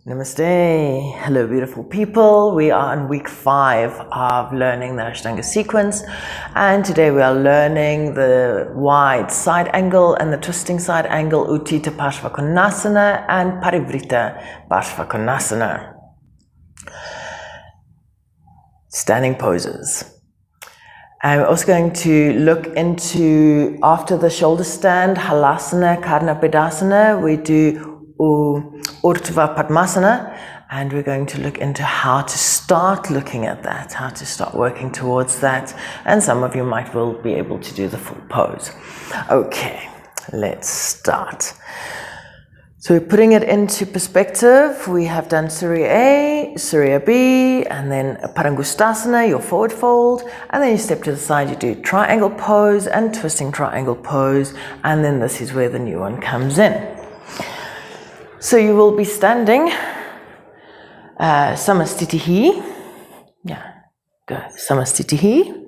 Namaste. Hello, beautiful people. We are on week 5 of learning the Ashtanga sequence, and today we are learning the wide side angle and the twisting side angle, Utthita Parsvakonasana and Parivritta Parsvakonasana. Standing poses. And we're also going to look into, after the shoulder stand, Halasana, Karna Pindasana, we do Urdhva Padmasana, and we're going to look into how to start looking at that, how to start working towards that, and some of you might well be able to do the full pose. Okay, let's start. So we're putting it into perspective. We have done Surya A, Surya B, and then Parangustasana, your forward fold, and then you step to the side, you do triangle pose and twisting triangle pose, and then this is where the new one comes in. So you will be standing Samastitihi. Yeah, go Samastitihi.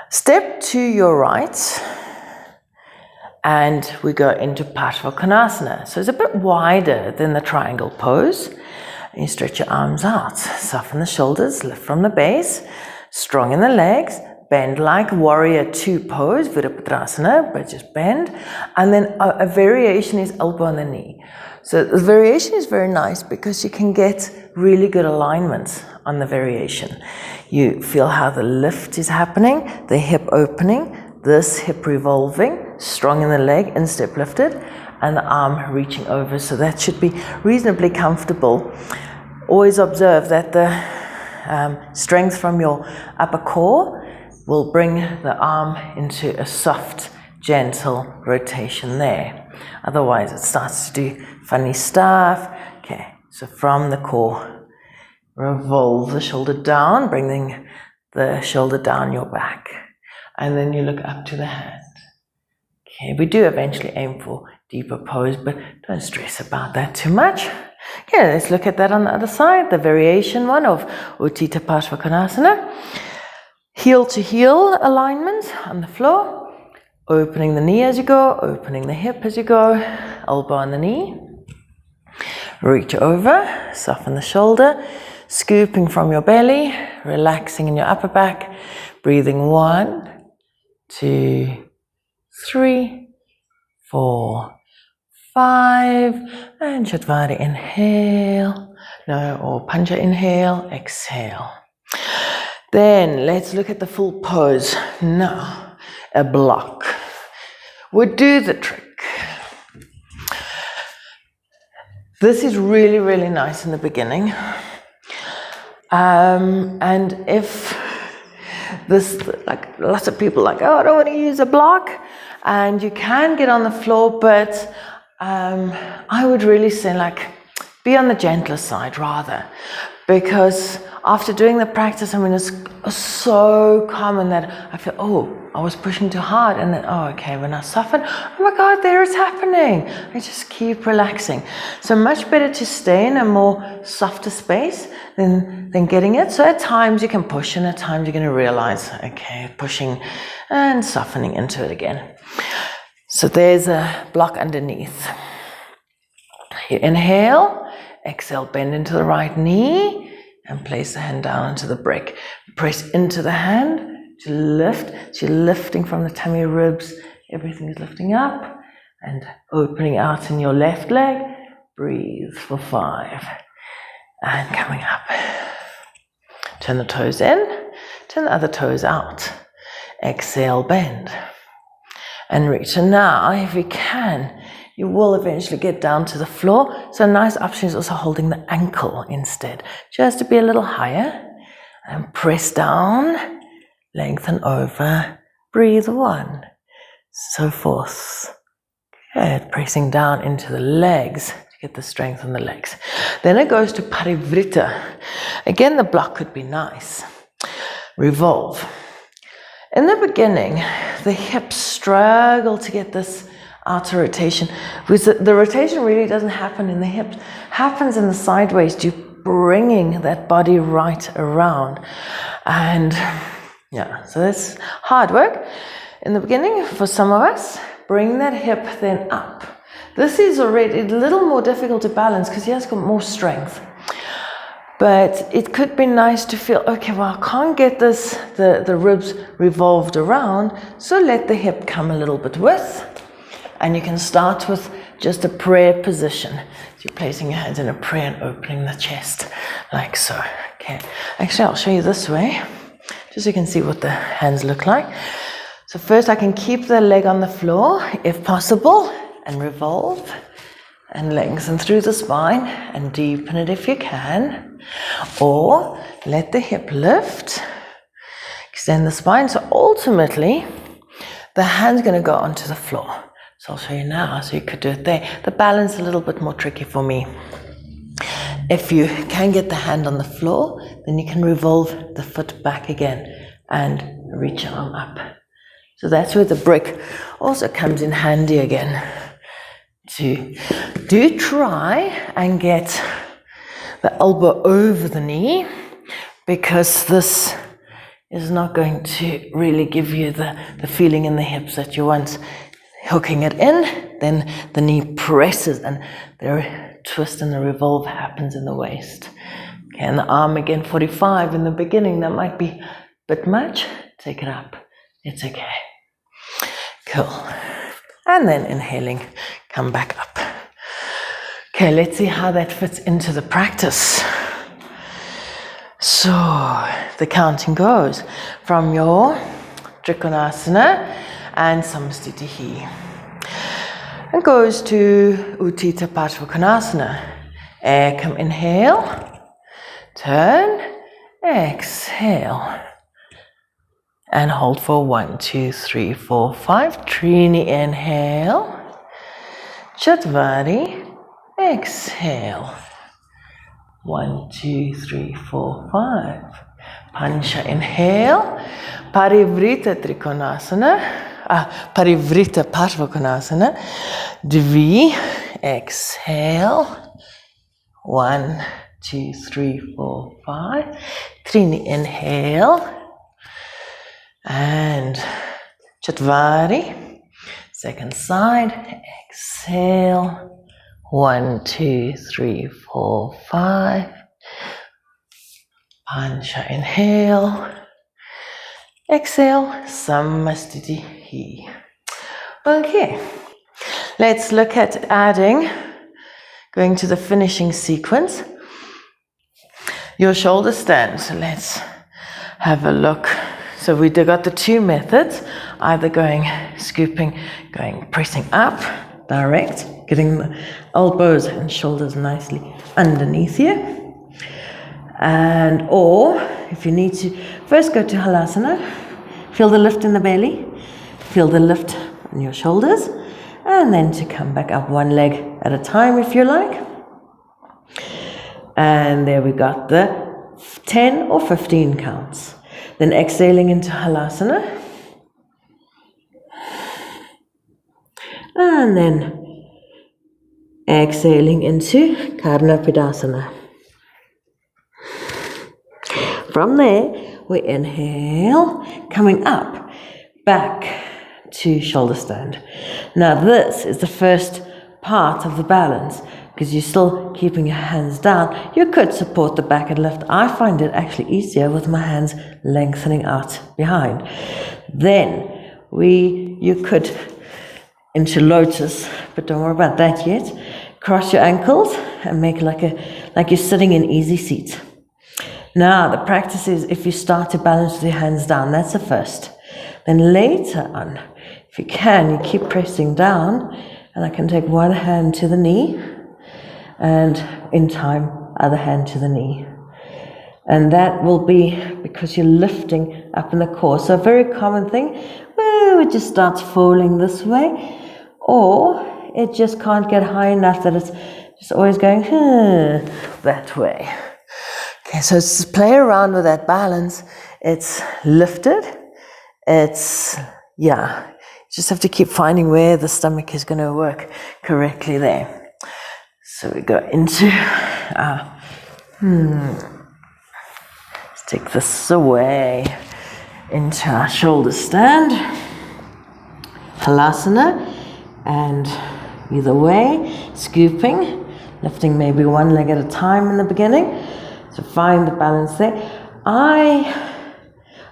Step to your right, and we go into Parsvakonasana. So it's a bit wider than the triangle pose. And you stretch your arms out, soften the shoulders, lift from the base, strong in the legs, bend like warrior 2 pose, Virabhadrasana, but just bend. And then a variation is elbow on the knee. So the variation is very nice because you can get really good alignment on the variation. You feel how the lift is happening, the hip opening, this hip revolving, strong in the leg, instep lifted, and the arm reaching over. So that should be reasonably comfortable. Always observe that the strength from your upper core will bring the arm into a soft, gentle rotation there. Otherwise, it starts to do funny stuff. Okay, so from the core, revolve the shoulder down, bringing the shoulder down your back. And then you look up to the hand. Okay, we do eventually aim for deeper pose, but don't stress about that too much. Okay, let's look at that on the other side, the variation one of Utthita Parsvakonasana. Heel to heel alignment on the floor, opening the knee as you go, opening the hip as you go, elbow on the knee. Reach over, soften the shoulder, scooping from your belly, relaxing in your upper back, breathing 1, 2, 3, 4, 5, and Shatvari inhale, or Pancha inhale, exhale. Then let's look at the full pose. Now, a block would do the trick. This is really, really nice in the beginning. And if this, like lots of people like, oh, I don't want to use a block, and you can get on the floor, but I would really say be on the gentler side rather, because after doing the practice, it's so common that I feel, oh, I was pushing too hard, and then, oh, okay, when I soften, oh my God, there it's happening. I just keep relaxing. So much better to stay in a more softer space than getting it. So at times you can push, and at times you're going to realize, okay, pushing and softening into it again. So there's a block underneath. You inhale, exhale, bend into the right knee, and place the hand down onto the brick. Press into the hand to lift. So you're lifting from the tummy ribs. Everything is lifting up and opening out in your left leg. Breathe for 5. And coming up. Turn the toes in. Turn the other toes out. Exhale, bend. And reach. And now, if you can, you will eventually get down to the floor. So a nice option is also holding the ankle instead, just to be a little higher. And press down, lengthen over, breathe 1, so forth. Good, pressing down into the legs to get the strength on the legs. Then it goes to Parivritta. Again, the block could be nice. Revolve. In the beginning, the hips struggle to get this outer rotation, because the rotation really doesn't happen in the hips, happens in the sideways, you bringing that body right around. And yeah, so that's hard work in the beginning for some of us. Bring that hip then up This is already a little more difficult to balance because he has got more strength. But it could be nice to feel, okay, well, I can't get this, the ribs revolved around, so let the hip come a little bit with. And you can start with just a prayer position. So you're placing your hands in a prayer and opening the chest, like so. Okay. Actually, I'll show you this way, just so you can see what the hands look like. So first I can keep the leg on the floor, if possible, and revolve. And lengthen through the spine and deepen it if you can. Or let the hip lift, extend the spine. So ultimately, the hand's going to go onto the floor. So I'll show you now, so you could do it there. The balance is a little bit more tricky for me. If you can get the hand on the floor, then you can revolve the foot back again and reach your arm up. So that's where the brick also comes in handy again. Do try and get the elbow over the knee, because this is not going to really give you the feeling in the hips that you want. Hooking it in, then the knee presses and the twist and the revolve happens in the waist. Okay, and the arm again, 45 in the beginning, that might be a bit much. Take it up, it's okay. Cool. And then inhaling, come back up. Okay, let's see how that fits into the practice. So the counting goes from your Trikonasana and Samastitihi. It goes to Utthita Parsvakonasana. Come, inhale, turn, exhale. And hold for 1, 2, 3, 4, 5. Trini, inhale. Chatvari, exhale. 1, 2, 3, 4, 5. Pancha, inhale. Parivritta Trikonasana. Parivritta Parsvakonasana. Dvi, exhale. 1, 2, 3, 4, 5. Trini, inhale. And Chatvari, second side, exhale, 1, 2, 3, 4, 5, Pancha, inhale, exhale, Samastitihi. Okay, let's look at adding, going to the finishing sequence, your shoulder stand. So let's have a look. So we got the two methods, either going, scooping, going, pressing up, direct, getting the elbows and shoulders nicely underneath you. And, or, if you need to, first go to Halasana, feel the lift in the belly, feel the lift in your shoulders, and then to come back up one leg at a time if you like. And there we got the 10 or 15 counts. Then exhaling into Halasana. And then exhaling into Pindasana. From there, we inhale, coming up, back to shoulder stand. Now this is the first part of the balance, because you're still keeping your hands down. You could support the back and lift. I find it actually easier with my hands lengthening out behind. Then you could into lotus, but don't worry about that yet. Cross your ankles and make like you're sitting in easy seat. Now the practice is, if you start to balance with your hands down, that's the first. Then later on, if you can, you keep pressing down, and I can take one hand to the knee, and in time, other hand to the knee. And that will be because you're lifting up in the core. So a very common thing, well, it just starts falling this way, or it just can't get high enough that it's just always going that way. Okay, so just play around with that balance. It's lifted. You just have to keep finding where the stomach is going to work correctly there. So we go into, let's take this away, into our shoulder stand, Halasana, and either way, scooping, lifting maybe one leg at a time in the beginning. So find the balance there.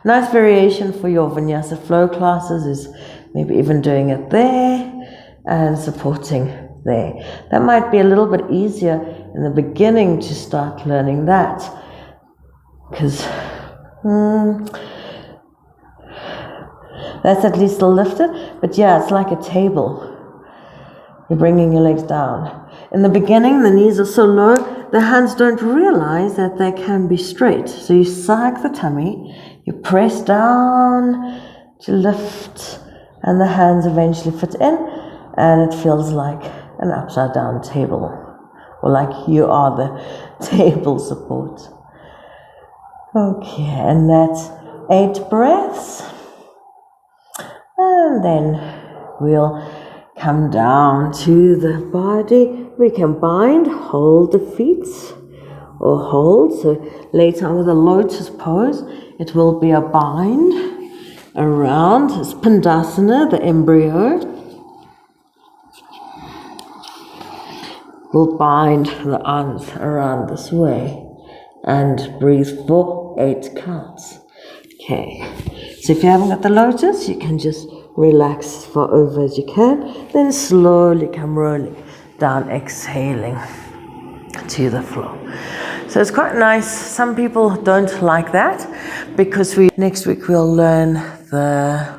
Nice variation for your Vinyasa flow classes is maybe even doing it there and supporting there. That might be a little bit easier in the beginning to start learning that, because that's at least a lifted, but yeah, it's like a table. You're bringing your legs down. In the beginning, the knees are so low, the hands don't realize that they can be straight. So you sag the tummy, you press down to lift, and the hands eventually fit in, and it feels like an upside down table, or like you are the table support. Okay, and that's 8 breaths. And then we'll come down to the body. We can bind, hold the feet, or hold. So later on with a lotus pose, it will be a bind around. It's Pindasana, the embryo. We'll bind the arms around this way and breathe for 8 counts. Okay, so if you haven't got the lotus, you can just relax for over as you can, then slowly come rolling down, exhaling to the floor. So it's quite nice. Some people don't like that, because next week we'll learn the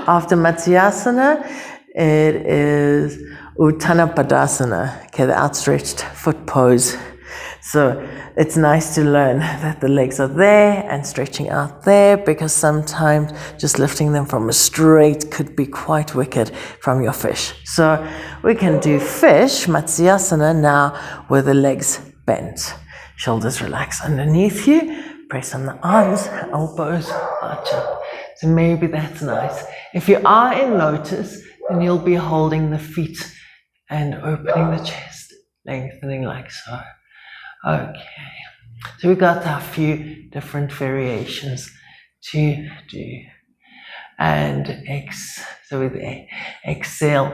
after Matsyasana, it is Urdhva Padmasana, okay, the outstretched foot pose. So it's nice to learn that the legs are there and stretching out there, because sometimes just lifting them from a straight could be quite wicked from your fish. So we can do fish, Matsyasana, now with the legs bent. Shoulders relax underneath you, press on the arms, elbows arch up. So maybe that's nice. If you are in lotus, then you'll be holding the feet and opening the chest, lengthening like so. Okay, so we got a few different variations to do. And so with the exhale,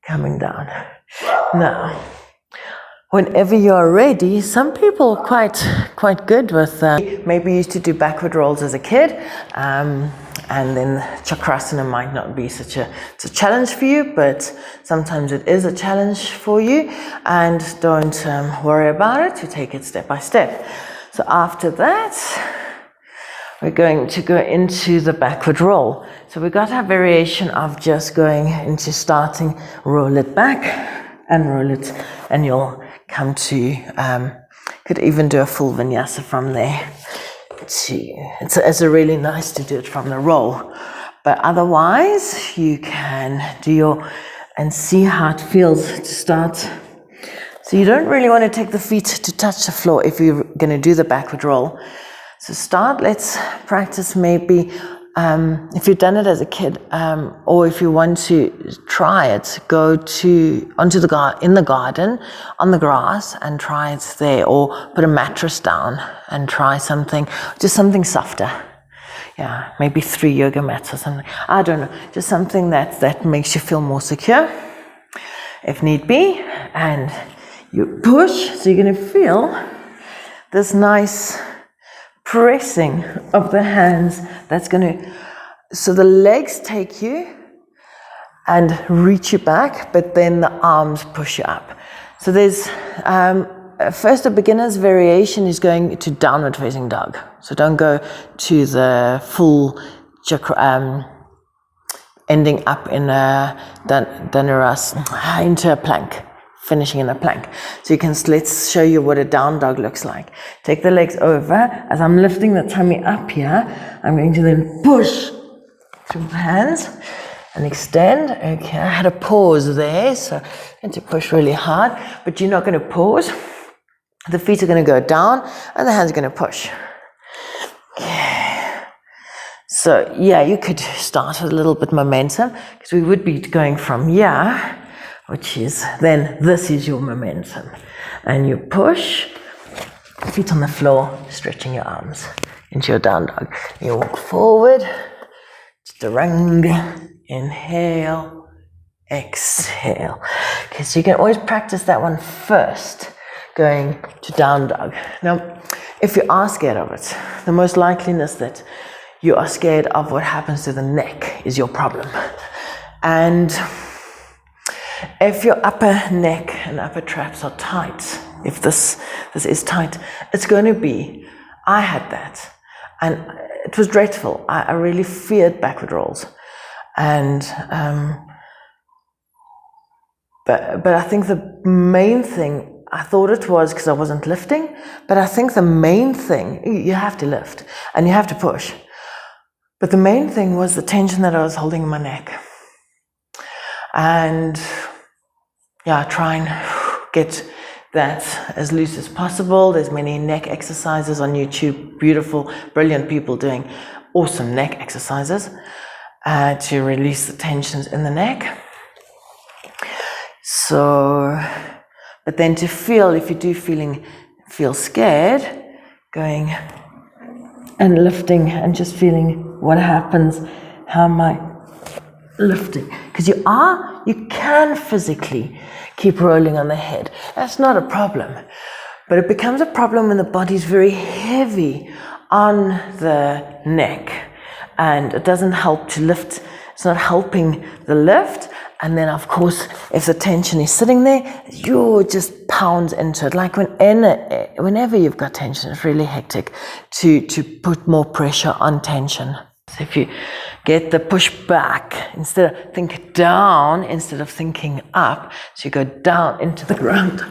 coming down. Now, whenever you're ready, some people are quite good with, maybe used to do backward rolls as a kid, and then Chakrasana might not be it's a challenge for you, but sometimes it is a challenge for you, and don't worry about it, you take it step by step. So after that, we're going to go into the backward roll. So we got our variation of just going into starting, roll it back and roll it, and you'll come to, could even do a full vinyasa from there. It's really nice to do it from the roll, but otherwise you can do and see how it feels to start. So you don't really want to take the feet to touch the floor if you're going to do the backward roll. So let's practice maybe, if you've done it as a kid, or if you want to try it, go in the garden, on the grass, and try it there, or put a mattress down and try just something softer. Yeah, maybe 3 yoga mats or something. I don't know, just something that makes you feel more secure, if need be. And you push, so you're going to feel this nice pressing of the hands. So the legs take you and reach you back, but then the arms push you up. So there's first, a beginner's variation is going to downward facing dog. So don't go to the full ending up in a Danurasana, into a plank, finishing in a plank. So let's show you what a down dog looks like. Take the legs over. As I'm lifting the tummy up here, I'm going to then push through the hands and extend. Okay, I had a pause there, so I'm going to push really hard, but you're not going to pause. The feet are going to go down and the hands are going to push. Okay. So yeah, you could start with a little bit momentum, because we would be going from here, which is then this is your momentum. And you push, feet on the floor, stretching your arms into your down dog. You walk forward Chaturanga. Inhale, exhale. Okay, so you can always practice that one first, going to down dog. Now, if you are scared of it, the most likeliness that you are scared of what happens to the neck is your problem. And if your upper neck and upper traps are tight, if this is tight, it's going to be, I had that. And it was dreadful. I really feared backward rolls. And, but I think the main thing, I thought it was because I wasn't lifting, but I think the main thing, you have to lift and you have to push. But the main thing was the tension that I was holding in my neck. And yeah, try and get that as loose as possible. There's many neck exercises on YouTube, beautiful, brilliant people doing awesome neck exercises to release the tensions in the neck. So, but then to feel, if you do feel scared, going and lifting and just feeling what happens, how am I lifting? Because you can physically keep rolling on the head. That's not a problem. But it becomes a problem when the body's very heavy on the neck and it doesn't help to lift. It's not helping the lift. And then, of course, if the tension is sitting there, you just pounds into it. Like whenever you've got tension, it's really hectic to put more pressure on tension. So if you get the push back, think down instead of thinking up, so you go down into the ground.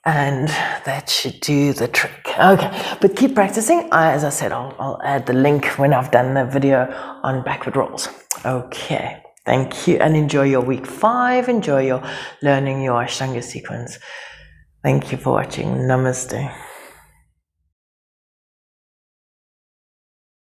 And that should do the trick. Okay, but keep practicing. As I said, I'll add the link when I've done the video on backward rolls. Okay, thank you, and enjoy your week 5. Enjoy your learning your Ashtanga sequence. Thank you for watching. Namaste.